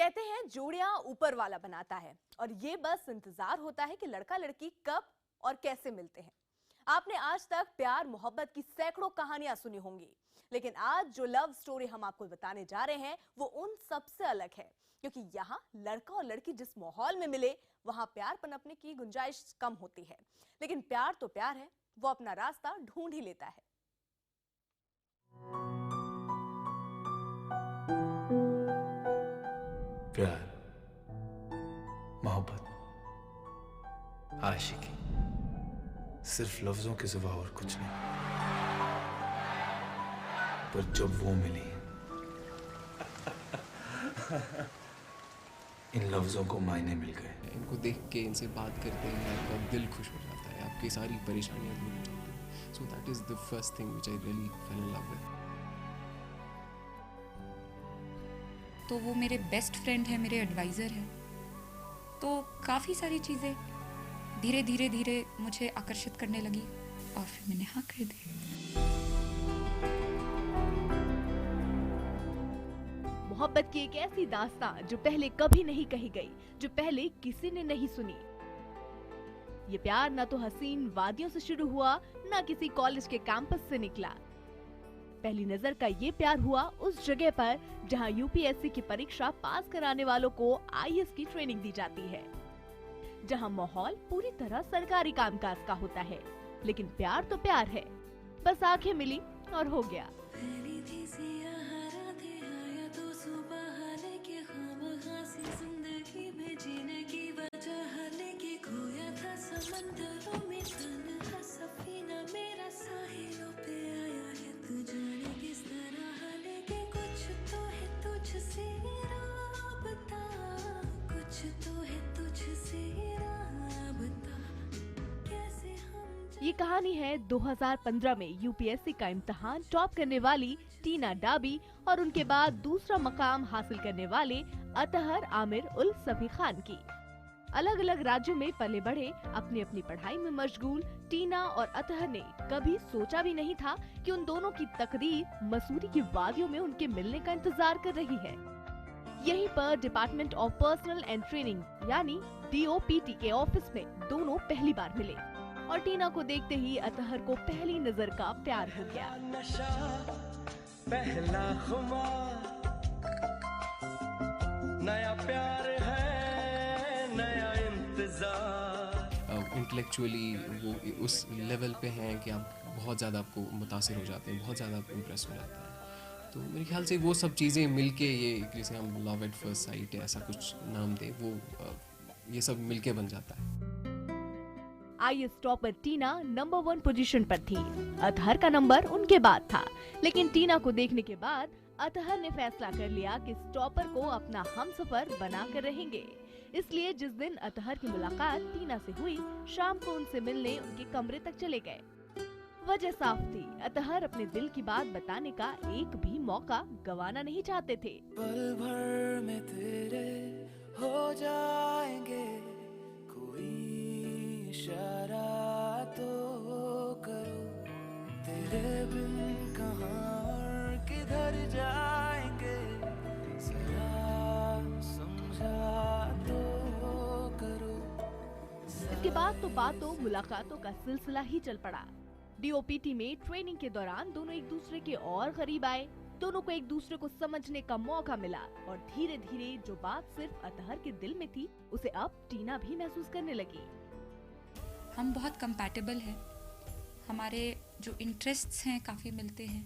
कहते हैं जोड़ियां ऊपर वाला बनाता है और ये बस इंतजार होता है कि लड़का लड़की कब और कैसे मिलते हैं। आपने आज तक प्यार मोहब्बत की सैकड़ों कहानियां सुनी होंगी, लेकिन आज जो लव स्टोरी हम आपको बताने जा रहे हैं वो उन सबसे अलग है, क्योंकि यहाँ लड़का और लड़की जिस माहौल में मिले वहां प्यार पनपने की गुंजाइश कम होती है, लेकिन प्यार तो प्यार है, वो अपना रास्ता ढूंढ ही लेता है। प्यार, मोहब्बत, आशिकी सिर्फ लफ्जों के सिवा और कुछ नहीं। पर जब वो मिली इन लफ्जों को मायने मिल गए। इनको देख के इनसे बात करते हैं आपका दिल खुश हो जाता है, आपकी सारी परेशानियां दूर हो जाती हैं। So that is the first thing which I really fail in love with. तो वो मेरे बेस्ट फ्रेंड है, मेरे एडवाइज़र है। तो काफ़ी सारी चीज़ें धीरे धीरे धीरे मुझे आकर्षित करने लगी और फिर मैंने हाँ कर दी। मोहब्बत की एक ऐसी दास्तां जो पहले कभी नहीं कही गई, जो पहले किसी ने नहीं सुनी। ये प्यार ना तो हसीन वादियों से शुरू हुआ, ना किसी कॉलेज के कैंपस से निकला। पहली नजर का ये प्यार हुआ उस जगह पर जहां यूपीएससी की परीक्षा पास कराने वालों को आईएएस की ट्रेनिंग दी जाती है, जहां माहौल पूरी तरह सरकारी कामकाज का होता है, लेकिन प्यार तो प्यार है। बस आंखें मिली और हो गया। ये कहानी है 2015 में यूपीएससी का इम्तिहान टॉप करने वाली टीना डाबी और उनके बाद दूसरा मकाम हासिल करने वाले अतहर आमिर उल सफी खान की। अलग अलग राज्यों में पले बढ़े, अपनी अपनी पढ़ाई में मशगूल टीना और अतहर ने कभी सोचा भी नहीं था कि उन दोनों की तकदीर मसूरी की वादियों में उनके मिलने का इंतजार कर रही है। यहीं पर department of personal and training यानी डीओपीटी के ऑफिस में दोनों पहली बार मिले और टीना को देखते ही अतहर को पहली नजर का प्यार हो गया। नशा, पहला खुमार, नया प्यार है, नया इंतजार। इंटेलेक्चुअली वो उस लेवल पे हैं कि आप बहुत ज़्यादा आपको मुतासिर हो जाते हैं, बहुत ज़्यादा आप इम्प्रेस हो जाते हैं। तो मेरे ख्याल से वो सब चीज़ें मिलके ये जैसे हम लव एट फर्स्ट साइट ऐसा कुछ नाम दे, वो ये सब मिलके बन जाता है। आईएएस टॉपर टीना नंबर 1 पोजीशन पर थी, अतहर का नंबर उनके बाद था, लेकिन टीना को देखने के बाद अतहर ने फैसला कर लिया कि इस टॉपर को अपना हमसफर बना कर रहेंगे। इसलिए जिस दिन अतहर की मुलाकात टीना से हुई, शाम को उनसे मिलने उनके कमरे तक चले गए। वजह साफ थी, अतहर अपने दिल की बात बताने का एक भी मौका गंवाना नहीं चाहते थे। पल भर में तेरे हो जाएंगे, कोई इशारा तो करो, तेरे बिन कहाँ और किधर जाएंगे, जरा समझा तो करो। इसके बाद तो बातों मुलाकातों का सिलसिला ही चल पड़ा। डीओपीटी में ट्रेनिंग के दौरान दोनों एक दूसरे के और करीब आए, दोनों को एक दूसरे को समझने का मौका मिला और धीरे धीरे जो बात सिर्फ अतहर के दिल में थी, उसे अब टीना भी महसूस करने लगी। हम बहुत कंपैटिबल हैं, हमारे जो इंटरेस्ट्स हैं काफ़ी मिलते हैं।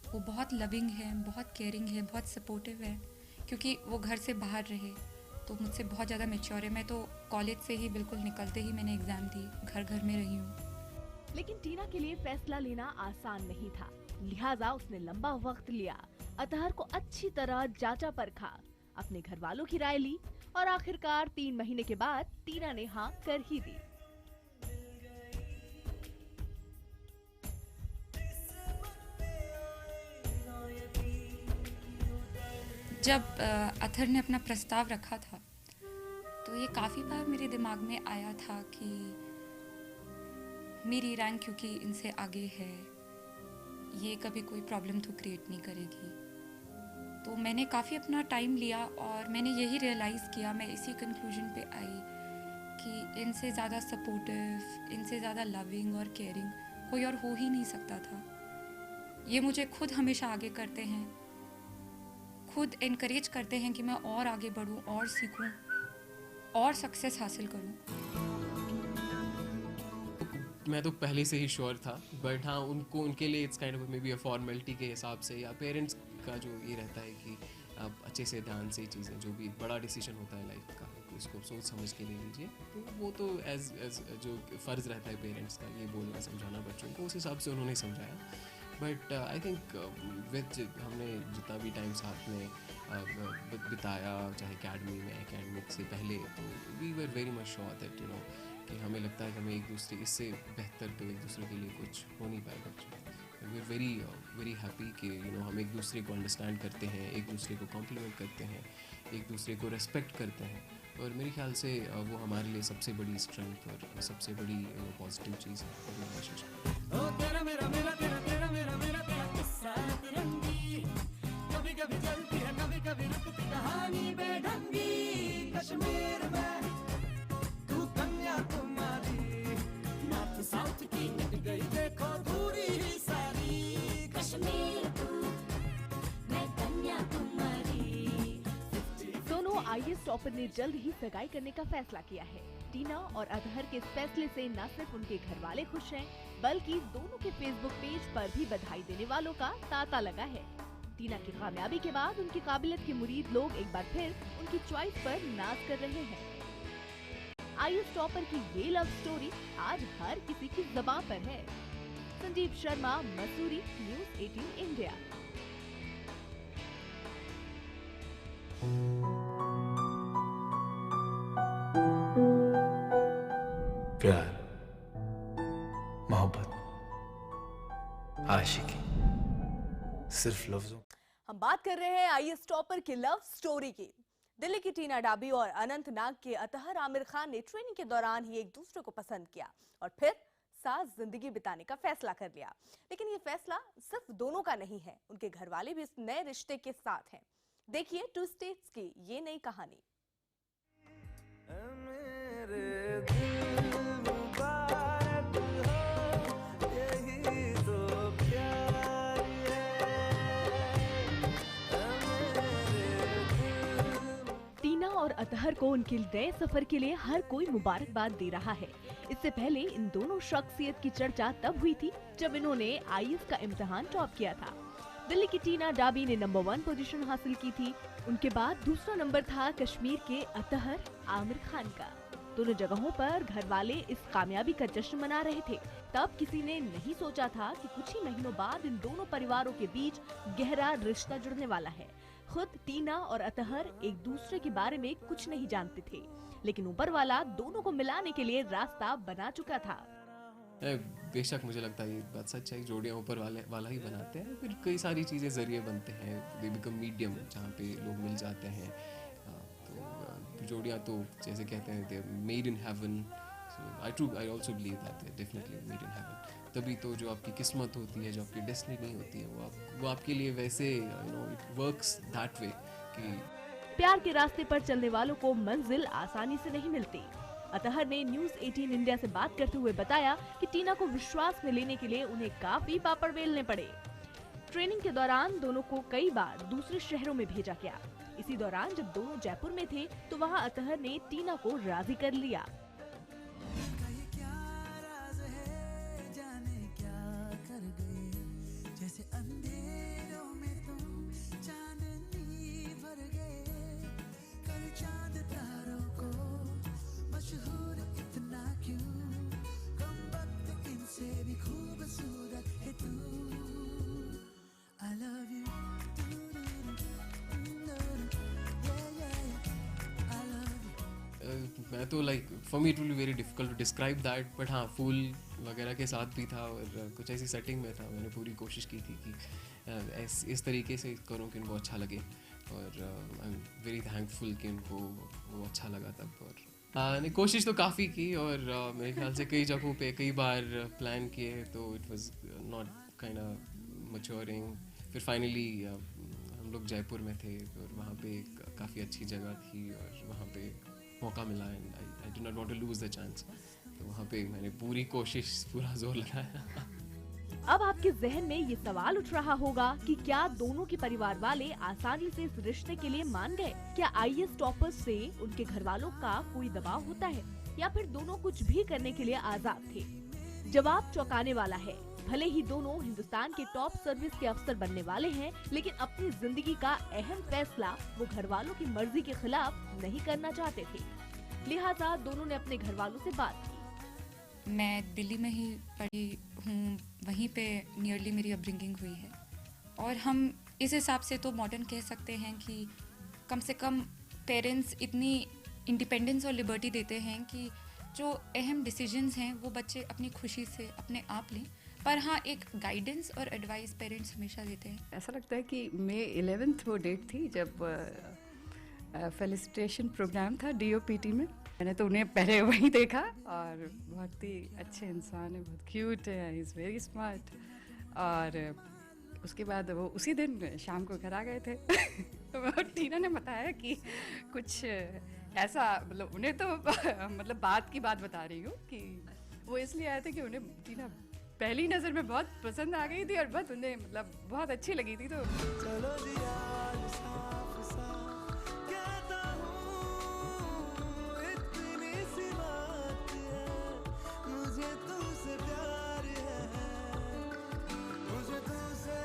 वो बहुत लविंग है, बहुत केयरिंग है, बहुत सपोर्टिव है, क्योंकि वो घर से बाहर रहे तो मुझसे बहुत ज़्यादा मैच्योर है। मैं तो कॉलेज से ही बिल्कुल निकलते ही मैंने एग्ज़ाम दी, घर में रही हूँ। लेकिन टीना के लिए फैसला लेना आसान नहीं था, लिहाजा उसने लंबा वक्त लिया, अतहर को अच्छी तरह जांचा परखा, अपने घर वालों की राय ली और आखिरकार 3 महीने के बाद टीना ने हाँ कर ही दी। जब अतहर ने अपना प्रस्ताव रखा था तो ये काफ़ी बार मेरे दिमाग में आया था कि मेरी रैंक क्योंकि इनसे आगे है, ये कभी कोई प्रॉब्लम तो क्रिएट नहीं करेगी। तो मैंने काफ़ी अपना टाइम लिया और मैंने यही रियलाइज़ किया, मैं इसी कंक्लूजन पे आई कि इनसे ज़्यादा सपोर्टिव, इनसे ज़्यादा लविंग और केयरिंग कोई और हो ही नहीं सकता था। ये मुझे खुद हमेशा आगे करते हैं, खुद इनकरेज करते हैं कि मैं और आगे बढ़ूं और सीखूं और सक्सेस हासिल करूं। मैं तो पहले से ही श्योर था, बट हाँ उनके लिए it's kind of may be a formality के हिसाब से, या पेरेंट्स का जो ये रहता है कि आप अच्छे से ध्यान से चीज़ें, जो भी बड़ा डिसीजन होता है लाइफ का, उसको सोच समझ के ले लीजिए। तो वो तो एज जो फ़र्ज़ रहता है पेरेंट्स का ये बोलना समझाना बच्चों को, उस हिसाब से उन्होंने समझाया। बट आई थिंक विद हमने जितना भी टाइम साथ में बिताया, चाहे एकेडमिक से पहले, तो we were very much sure that कि हमें लगता है कि हमें एक दूसरे, इससे बेहतर तो एक दूसरे के लिए कुछ हो नहीं पाएगा। वी आर वेरी हैप्पी कि हम एक दूसरे को अंडरस्टैंड करते हैं, एक दूसरे को कॉम्प्लीमेंट करते हैं, एक दूसरे को रेस्पेक्ट करते हैं, और मेरे ख्याल से वो हमारे लिए सबसे बड़ी स्ट्रेंथ और सबसे बड़ी पॉजिटिव चीज़ है रिलेशनशिप। ओ तेरा मेरा मेरा तेरा तेरा मेरा मेरा तेरा किस्सा तिरंगी, कभी कभी चलती है कभी कभी रुकती कहानी बेढंगी। कश्मीर में तू कन्याकुमारी, नॉर्थ साउथ की मिट गई देखो दूरी ही सारी। कश्मीर तू मैं कन्याकुमारी। दोनों IAS टॉपर ने जल्द ही सगाई करने का फैसला किया है। टीना और अतहर के इस फैसले से न सिर्फ उनके घर वाले खुश हैं, बल्कि दोनों के फेसबुक पेज पर भी बधाई देने वालों का तांता लगा है। टीना की कामयाबी के बाद उनकी काबिलियत के मुरीद लोग एक बार फिर उनकी चॉइस पर नाज कर रहे हैं। IAS टॉपर की ये लव स्टोरी आज हर किसी की ज़बान पर है। Sanjeev Sharma, Mussoorie, news 18 India. प्यार, मोहब्बत, आशिकी, सिर्फ लफ्जों। हम बात कर रहे हैं IAS टॉपर की लव स्टोरी की। दिल्ली की टीना डाबी और अनंतनाग के अतहर आमिर खान ने ट्रेनिंग के दौरान ही एक दूसरे को पसंद किया और फिर साथ जिंदगी बिताने का फैसला कर लिया। लेकिन ये फैसला सिर्फ दोनों का नहीं है, उनके घर वाले भी इस नए रिश्ते के साथ हैं। देखिए 2 स्टेट्स की ये नई कहानी। मेरे दिल मुबारक हो, यही तो प्यार है। टीना और अतहर को उनके नए सफर के लिए हर कोई मुबारकबाद दे रहा है। इससे पहले इन दोनों शख्सियत की चर्चा तब हुई थी जब इन्होंने IAS का इम्तिहान टॉप किया था। दिल्ली की टीना डाबी ने नंबर 1 पोजीशन हासिल की थी। उनके बाद दूसरा नंबर था कश्मीर के अतहर आमिर खान का। दोनों जगहों पर घर वाले इस कामयाबी का जश्न मना रहे थे। तब किसी ने नहीं सोचा था कि कुछ ही महीनों बाद इन दोनों परिवारों के बीच गहरा रिश्ता जुड़ने वाला है। खुद टीना और अतहर एक दूसरे के बारे में कुछ नहीं जानते थे, लेकिन ऊपर वाला दोनों को मिलाने के लिए रास्ता बना चुका था। बेशक मुझे लगता है ये बात सच है, जोड़ियाँ ऊपर वाला ही बनाते हैं, फिर कई सारी चीज़ें जरिए बनते हैं, दे बिकम मीडियम जहाँ पे लोग मिल जाते हैं। तो जोड़ियाँ तो जैसे कहते हैं they made in heaven, so I also believe that they definitely made in heaven. तभी तो जो आपकी किस्मत होती है, जो आपकी डेस्टिनी होती है, वो आपके लिए वैसे इट वर्क्स दैट वे कि प्यार के रास्ते पर चलने वालों को मंजिल आसानी से नहीं मिलती। अतहर ने न्यूज़ 18 इंडिया से बात करते हुए बताया कि टीना को विश्वास में लेने के लिए उन्हें काफी पापड़ बेलने पड़े। ट्रेनिंग के दौरान दोनों को कई बार दूसरे शहरों में भेजा गया। इसी दौरान जब दोनों जयपुर में थे तो वहां अतहर ने टीना को राजी कर लिया। क्या राज है, जाने क्या कर गए, जैसे अंधेरों में तुम चांदनी भर गए। कल चांद तारों को मशहूर इतना क्यों, कम वक्त इनसे भी खूबसूरत है तू। I love you, I love you। मैं तो for me it will be very difficult to describe that, but हाँ फूल वगैरह के साथ भी था और कुछ ऐसी सेटिंग में था। मैंने पूरी कोशिश की थी कि इस तरीके से करूँ कि उनको अच्छा लगे, और आई एम वेरी थैंकफुल कि उनको वो अच्छा लगा तब। और ने कोशिश तो काफ़ी की, और मेरे ख्याल से कई जगहों पे कई बार प्लान किए, तो it was not kind of maturing. फिर फाइनली हम लोग जयपुर में थे और वहाँ पे काफ़ी अच्छी जगह थी और वहाँ पे मौका मिला and I did not want to lose the chance. तो वहाँ पे मैंने पूरी कोशिश, पूरा जोर लगाया। अब आपके जहन में ये सवाल उठ रहा होगा कि क्या दोनों के परिवार वाले आसानी से इस रिश्ते के लिए मान गए? क्या IAS टॉपर्स से उनके घर वालों का कोई दबाव होता है या फिर दोनों कुछ भी करने के लिए आजाद थे? जवाब चौंकाने वाला है। भले ही दोनों हिंदुस्तान के टॉप सर्विस के अफसर बनने वाले हैं, लेकिन अपनी जिंदगी का अहम फैसला वो घर वालों की मर्जी के खिलाफ नहीं करना चाहते थे। लिहाजा दोनों ने अपने घर वालों से बात की। मैं दिल्ली में ही पढ़ी हूँ, वहीं पे नियरली मेरी अपब्रिंगिंग हुई है और हम इस हिसाब से तो मॉडर्न कह सकते हैं कि कम से कम पेरेंट्स इतनी इंडिपेंडेंस और लिबर्टी देते हैं कि जो अहम डिसीजंस हैं वो बच्चे अपनी खुशी से अपने आप लें, पर हाँ एक गाइडेंस और एडवाइस पेरेंट्स हमेशा देते हैं। ऐसा लगता है कि मई 11 वो डेट थी जब फेलिसिटेशन प्रोग्राम था DOPT में। मैंने तो उन्हें पहले वहीं देखा और बहुत ही अच्छे इंसान है, बहुत क्यूट है, ही इज़ वेरी स्मार्ट। और उसके बाद वो उसी दिन शाम को घर आ गए थे। तो टीना ने बताया कि कुछ ऐसा, मतलब उन्हें तो मतलब बात की बात बता रही हूँ कि वो इसलिए आए थे कि उन्हें टीना पहली नज़र में बहुत पसंद आ गई थी और बहुत उन्हें मतलब बहुत अच्छी लगी थी। तो चलो जी आज साफ साफ कहता हूँ, इतनी सी बात है, मुझे तुमसे प्यार है, मुझे तुमसे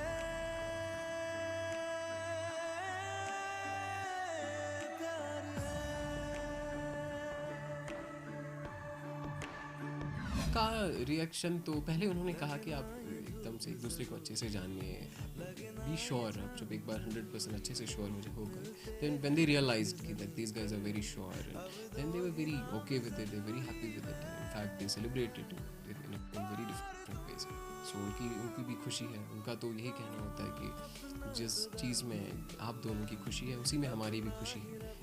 प्यार है। का रिएक्शन तो पहले उन्होंने कहा कि आप एकदम से एक दूसरे को अच्छे से जानिए, बी श्योर। आप जब एक बार 100% अच्छे से श्योर हो जाओगे, then when they realized that these guys are very sure, and then they were very okay with it, they were very happy with it, and in fact they celebrated it in very different ways. So उनकी भी खुशी है। उनका तो यही कहना होता है कि जिस चीज़ में आप दोनों की खुशी है उसी में हमारी भी खुशी है।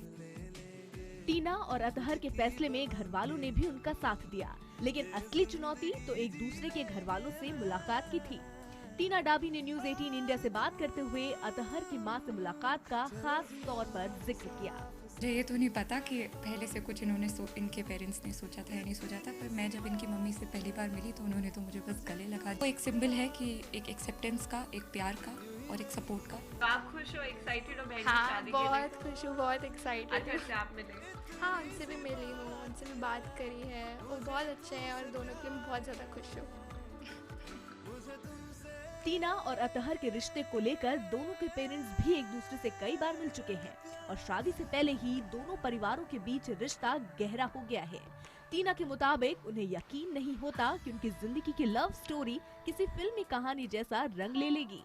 टीना और अतहर के फैसले में घर वालों ने भी उनका साथ दिया, लेकिन असली चुनौती तो एक दूसरे के घर वालों से मुलाकात की थी। टीना डाबी ने न्यूज़ 18 इंडिया से बात करते हुए अतहर की मां से मुलाकात का खास तौर पर जिक्र किया। मुझे ये तो नहीं पता कि पहले से कुछ इन्होंने इनके पेरेंट्स ने सोचा था या नहीं सोचा था, पर मैं जब इनकी मम्मी से पहली बार मिली तो उन्होंने तो मुझे बस गले लगा। वो एक सिंबल है कि एक एक्सेप्टेंस का, एक प्यार का और एक सपोर्ट का। तो आप खुश हो, एक्साइटेड हो बहन की हाँ, शादी के लिए? बहुत खुश हूँ, बहुत एक्साइटेड अच्छा हूँ। से आप मिले? हाँ, उनसे भी मिली हूँ, उनसे भी बात करी है, वो बहुत अच्छे हैं और दोनों के लिए मैं बहुत ज़्यादा खुश हूँ। टीना और अतहर के रिश्ते को लेकर दोनों के पेरेंट्स भी एक दूसरे से कई बार मिल चुके हैं और शादी से पहले ही दोनों परिवारों के बीच रिश्ता गहरा हो गया है। टीना के मुताबिक उन्हें यकीन नहीं होता कि उनकी जिंदगी की लव स्टोरी किसी फिल्मी कहानी जैसा रंग ले लेगी।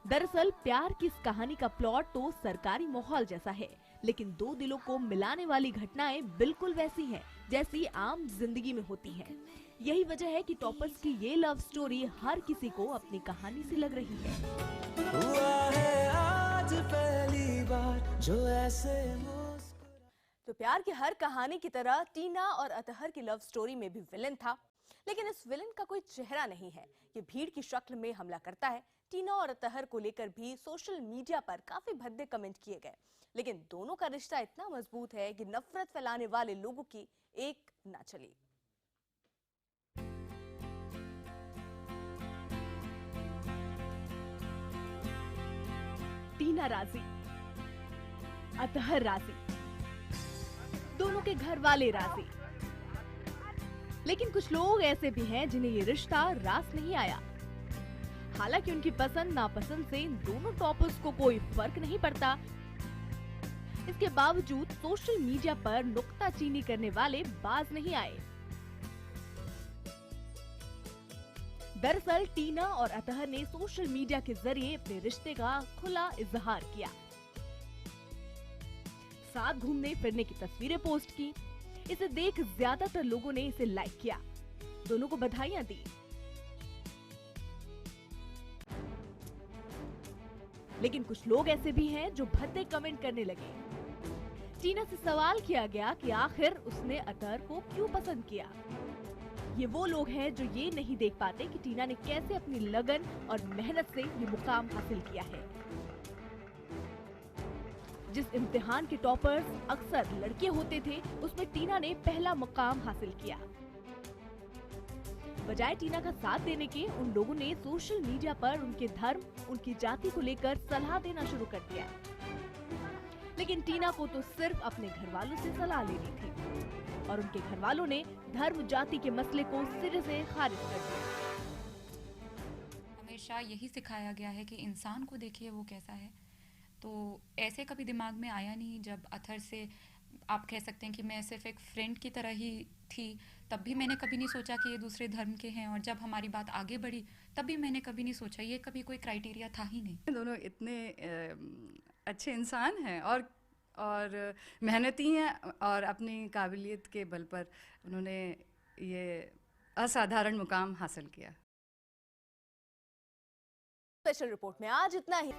दरअसल प्यार की इस कहानी का प्लॉट तो सरकारी माहौल जैसा है, लेकिन दो दिलों को मिलाने वाली घटनाएं बिल्कुल वैसी हैं जैसी आम जिंदगी में होती हैं। यही वजह है कि टॉपर्स की ये लव स्टोरी हर किसी को अपनी कहानी से लग रही है। हुआ है आज पहली बार जो ऐसे तो प्यार की हर कहानी की तरह टीना और अतहर की लव स्टोरी में भी विलेन था, लेकिन इस विलेन का कोई चेहरा नहीं है। ये भीड़ की शक्ल में हमला करता है। टीना और अतहर को लेकर भी सोशल मीडिया पर काफी भद्दे कमेंट किए गए, लेकिन दोनों का रिश्ता इतना मजबूत है कि नफरत फैलाने वाले लोगों की एक ना चली। टीना राजी, अतहर राजी, दोनों के घर वाले राजी, लेकिन कुछ लोग ऐसे भी हैं जिन्हें ये रिश्ता रास नहीं आया। हालांकि उनकी पसंद नापसंद से इन दोनों टॉपर्स को कोई फर्क नहीं पड़ता, इसके बावजूद सोशल मीडिया पर नुक्ताचीनी करने वाले बाज नहीं आए। दरअसल टीना और अतहर ने सोशल मीडिया के जरिए अपने रिश्ते का खुला इजहार किया। साथ घूमने फिरने की तस्वीरें पोस्ट की। इसे देख ज्यादातर लोगों ने इसे लाइक किया, दोनों को बधाइयां दी। लेकिन कुछ लोग ऐसे भी हैं जो भद्दे कमेंट करने लगे। टीना से सवाल किया गया कि आखिर उसने अतहर को क्यों पसंद किया। ये वो लोग हैं जो ये नहीं देख पाते कि टीना ने कैसे अपनी लगन और मेहनत से ये मुकाम हासिल किया है। जिस इम्तिहान के टॉपर्स अक्सर लड़के होते थे, उसमें टीना ने पहला मुकाम हासिल किया। बजाय टीना का साथ देने के, उन लोगों ने सोशल मीडिया पर उनके धर्म, उनकी जाति को लेकर सलाह देना शुरू कर दिया। लेकिन टीना को तो सिर्फ अपने घर वालों से सलाह लेनी थी और उनके घर वालों ने धर्म जाति के मसले को सिरे से खारिज कर दिया। हमेशा यही सिखाया गया है कि इंसान को देखिए वो कैसा है, तो ऐसे कभी दिमाग में आया नहीं। जब अथर से आप कह सकते हैं कि मैं सिर्फ एक फ्रेंड की तरह ही थी, तब भी मैंने कभी नहीं सोचा कि ये दूसरे धर्म के हैं, और जब हमारी बात आगे बढ़ी तब भी मैंने कभी नहीं सोचा, ये कभी कोई क्राइटेरिया था ही नहीं। दोनों इतने अच्छे इंसान हैं और मेहनती हैं, और अपनी काबिलियत के बल पर उन्होंने ये असाधारण मुकाम हासिल किया। स्पेशल रिपोर्ट में आज इतना ही।